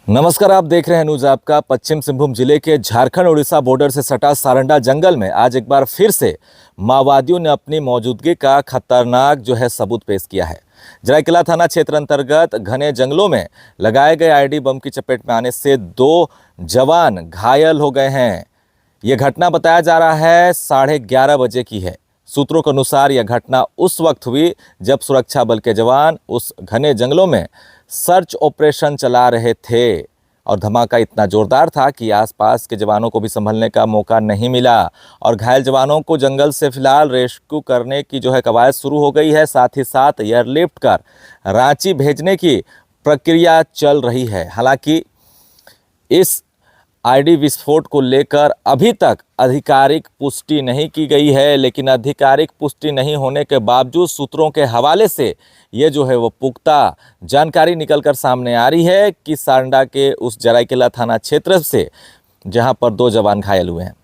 नमस्कार, आप देख रहे हैं न्यूज आपका। पश्चिम सिंहभूम जिले के झारखंड उड़ीसा बॉर्डर से सटा सारंडा जंगल में आज एक बार फिर से माओवादियों ने अपनी मौजूदगी का खतरनाक सबूत पेश किया है। जराईकेला थाना क्षेत्र अंतर्गत घने जंगलों में लगाए गए आईडी बम की चपेट में आने से 2 जवान घायल हो गए हैं। यह घटना बताया जा रहा है 11:30 बजे की है। सूत्रों के अनुसार यह घटना उस वक्त हुई जब सुरक्षा बल के जवान उस घने जंगलों में सर्च ऑपरेशन चला रहे थे और धमाका इतना जोरदार था कि आसपास के जवानों को भी संभलने का मौका नहीं मिला और घायल जवानों को जंगल से फिलहाल रेस्क्यू करने की कवायद शुरू हो गई है। साथ ही साथ एयरलिफ्ट कर रांची भेजने की प्रक्रिया चल रही है। हालांकि इस आईडी विस्फोट को लेकर अभी तक आधिकारिक पुष्टि नहीं की गई है, लेकिन आधिकारिक पुष्टि नहीं होने के बावजूद सूत्रों के हवाले से ये वो पुख्ता जानकारी निकलकर सामने आ रही है कि सारंडा के उस जराईकेला थाना क्षेत्र से जहां पर 2 जवान घायल हुए हैं।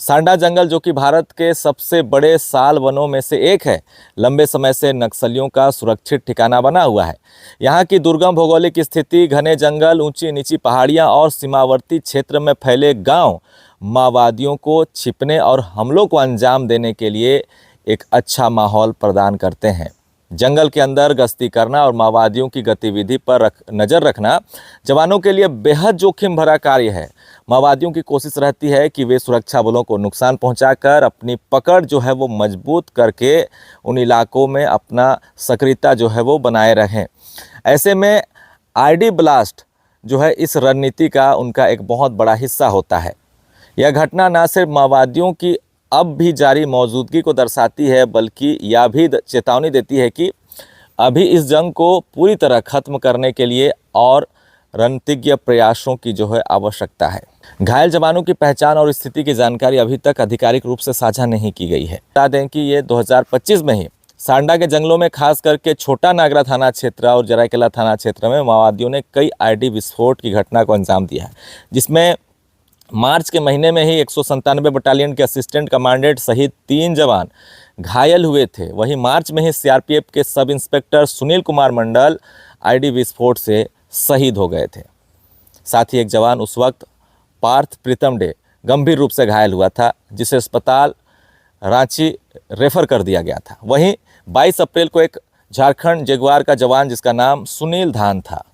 सारंडा जंगल जो कि भारत के सबसे बड़े साल वनों में से एक है, लंबे समय से नक्सलियों का सुरक्षित ठिकाना बना हुआ है। यहाँ की दुर्गम भौगोलिक स्थिति, घने जंगल, ऊंची नीची पहाड़ियाँ और सीमावर्ती क्षेत्र में फैले गांव माओवादियों को छिपने और हमलों को अंजाम देने के लिए एक अच्छा माहौल प्रदान करते हैं। जंगल के अंदर गश्ती करना और माओवादियों की गतिविधि पर नज़र रखना जवानों के लिए बेहद जोखिम भरा कार्य है। माओवादियों की कोशिश रहती है कि वे सुरक्षा बलों को नुकसान पहुंचाकर अपनी पकड़ वो मजबूत करके उन इलाकों में अपना सक्रियता वो बनाए रहें। ऐसे में आईडी ब्लास्ट इस रणनीति का उनका एक बहुत बड़ा हिस्सा होता है। यह घटना न सिर्फ माओवादियों की अब भी जारी मौजूदगी को दर्शाती है, बल्कि यह भी चेतावनी देती है कि अभी इस जंग को पूरी तरह खत्म करने के लिए और रणनीतिज्ञ प्रयासों की आवश्यकता है। घायल जवानों की पहचान और स्थिति की जानकारी अभी तक आधिकारिक रूप से साझा नहीं की गई है। बता दें कि ये 2025 में ही सारंडा के जंगलों में खास करके छोटा नागरा थाना क्षेत्र और जराईकेला थाना क्षेत्र में माओवादियों ने कई आईडी विस्फोट की घटना को अंजाम दिया है, जिसमें मार्च के महीने में ही 197 बटालियन के असिस्टेंट कमांडेंट सहित 3 जवान घायल हुए थे। वहीं मार्च में ही सीआरपीएफ के sub inspector Sunil Kumar Mandal ID विस्फोट से शहीद हो गए थे। साथ ही एक जवान उस वक्त पार्थ प्रीतम डे गंभीर रूप से घायल हुआ था, जिसे अस्पताल रांची रेफर कर दिया गया था। वहीं 22 अप्रैल को एक झारखंड जगुआर का जवान जिसका नाम सुनील धान था,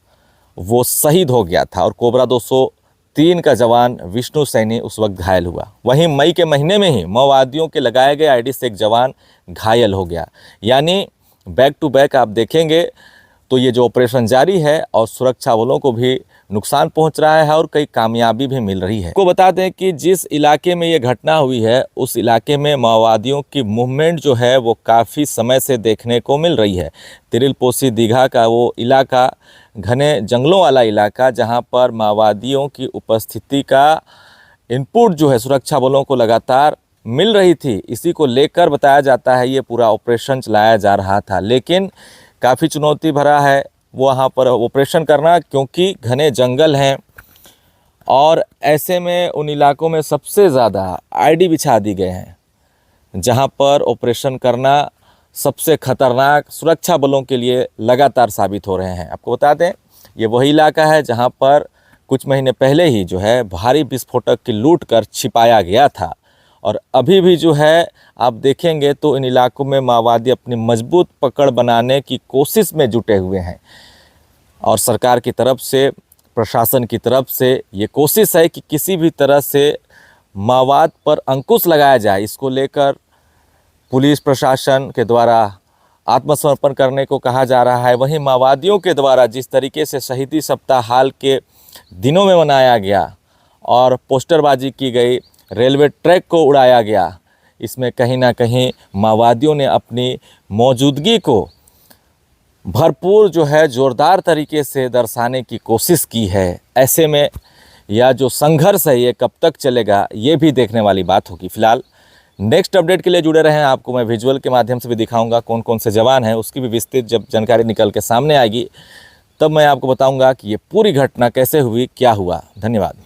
वो शहीद हो गया था और कोबरा 203 का जवान विष्णु सैनी उस वक्त घायल हुआ। वहीं मई के महीने में ही माओवादियों के लगाए गए आईडी से एक जवान घायल हो गया। यानी बैक टू बैक आप देखेंगे तो ये ऑपरेशन जारी है और सुरक्षा बलों को भी नुकसान पहुंच रहा है और कई कामयाबी भी मिल रही है। को बता दें कि जिस इलाके में ये घटना हुई है उस इलाके में माओवादियों की मूवमेंट वो काफ़ी समय से देखने को मिल रही है। तिरिलपोसी दीघा का वो इलाका, घने जंगलों वाला इलाका, जहां पर माओवादियों की उपस्थिति का इनपुट सुरक्षा बलों को लगातार मिल रही थी। इसी को लेकर बताया जाता है ये पूरा ऑपरेशन चलाया जा रहा था, लेकिन काफ़ी चुनौती भरा है वहाँ पर ऑपरेशन करना, क्योंकि घने जंगल हैं और ऐसे में उन इलाकों में सबसे ज़्यादा आईडी बिछा दी गए हैं, जहाँ पर ऑपरेशन करना सबसे खतरनाक सुरक्षा बलों के लिए लगातार साबित हो रहे हैं। आपको बता दें ये वही इलाका है जहाँ पर कुछ महीने पहले ही भारी विस्फोटक की लूट कर छिपाया गया था और अभी भी आप देखेंगे तो इन इलाकों में माओवादी अपनी मजबूत पकड़ बनाने की कोशिश में जुटे हुए हैं और सरकार की तरफ से, प्रशासन की तरफ से ये कोशिश है कि किसी भी तरह से माओवाद पर अंकुश लगाया जाए। इसको लेकर पुलिस प्रशासन के द्वारा आत्मसमर्पण करने को कहा जा रहा है। वहीं माओवादियों के द्वारा जिस तरीके से शहीदी सप्ताह हाल के दिनों में मनाया गया और पोस्टरबाजी की गई, रेलवे ट्रैक को उड़ाया गया, इसमें कहीं ना कहीं माओवादियों ने अपनी मौजूदगी को भरपूर ज़ोरदार तरीके से दर्शाने की कोशिश की है। ऐसे में यह संघर्ष है ये कब तक चलेगा, ये भी देखने वाली बात होगी। फिलहाल नेक्स्ट अपडेट के लिए जुड़े रहें। आपको मैं विजुअल के माध्यम से भी दिखाऊंगा कौन कौन से जवान हैं, उसकी भी विस्तृत जब जानकारी निकल के सामने आएगी तब मैं आपको बताऊंगा कि ये पूरी घटना कैसे हुई, क्या हुआ। धन्यवाद।